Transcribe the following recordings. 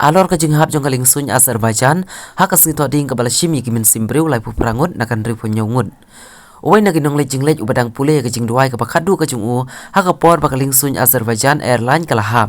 Alor ka jinghap jong kaling suny Azerbaijan hakas ni toding ka balashimi gimin simbriu lai pu prangut na kan ripo nyongut. Uway na ginong lejing ubadang pule ka jing duay ka pakadu ka jung u haka por bakaling suny Azerbaijan airline kalahap.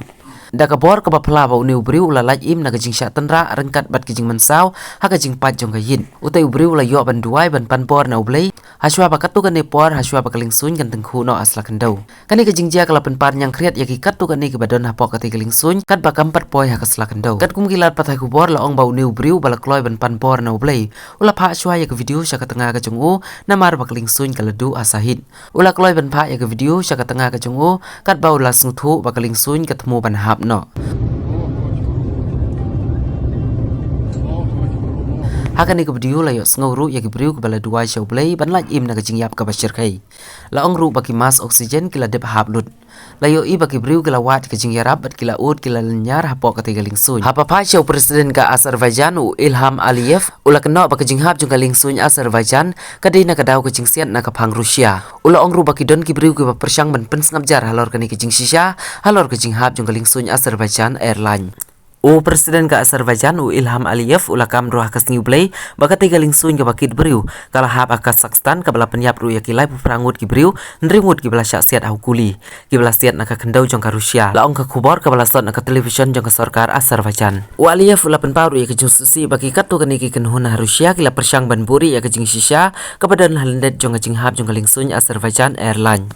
Da ka bor ka bapla ba uni ubriu la laj im na ka jing syatandra rengkat bat ka jing mensaw haka jing pat jong ka yin. Utay ubriu la yo ban duay ban pan por na ublay haswa bakatu kan ne por haswa bakaling suny kan tengku no asla kendau. Kani ka jing jia kala pan yang kriat yaki katu kan ne ka badon hapok ka kaling suny kat bakam pat poy haka asla kendau. Kat kum gilat patay ku bor la ong ba uni ubriu bala kloy ban pan por na ublay. Ula pa haswa ya ka video sya ka tengah ka jung u na mar bakaling suny kaladu asahid. Ula kloy ban pa ya ka video sya ka tengah ka jung u kat ba ula snuthu bakaling suny ketemu ban hap no. Hakan ni video la yo sngoru ya gibriu ke bala dua show play ban laj im na ka jingyap ka bashir kai. La ong ru baki mas oksigen kila dep hap lut. La yo i baki briu kila wat ka jingyarap bat kila ut kila lenyar hapo ka tigaling suny. Hapa pa show presiden ka Azerbaijan u Ilham Aliyev ula keno baki jinghap jung kaling suny Azerbaijan kadai na kadaw ka jingsiat na ka phang Rusia. Ula ong ru baki don ki briu ke ba persyang ban pensngap jar halor ka ni ka jing shisha halor ka jinghap jung kaling suny Azerbaijan airline. O presiden ka Azerbaijan u Ilham Aliyev ula kam roh kas new play baka tigaling suny ka bakit briu kala hap Kazakhstan ka bala penyap ru yakilai pu prangut ki briu nrimut ki bala syaksiat au kuli ki bala siat na ka kendau jong ka Rusia la ong ka khubor ka bala sot na ka television jong ka sarkar Azerbaijan u Aliyev ula pen paru ya ka jung susi baki katu ka ni ki kenhuna Rusia kila persyang ban buri ya ka jing shisha ka badan halendet jong ka jing hap jong ka ling suny Azerbaijan airline.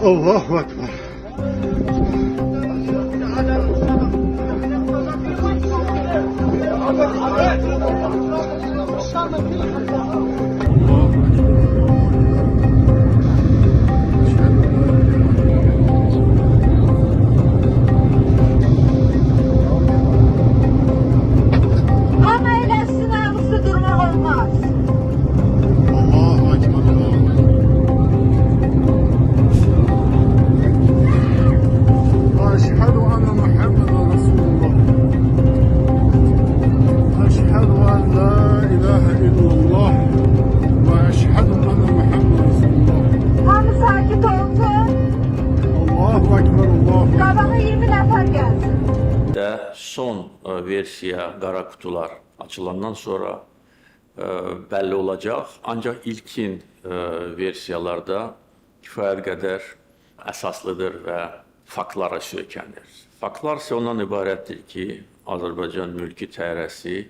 Allahu Ekber. Ama eylesin namuslu durmak olmaz. Allahu Ekber. أشهد أن محمدا رسول الله أشهد أن لا إله إلا الله وأشهد أن محمدا رسول الله Hamı sakit olsun. Allahu Ekber Allahu Ekber. Kabağa 20 nefer gelsin. De son versiya qara kutular açılandan sonra belli olacaq. Ancaq ilkin versiyalarda kifayət qədər əsaslıdır və faktlara söykənir. Faktlar isə ondan ibarətdir ki, Azərbaycan mülki təyyarəsi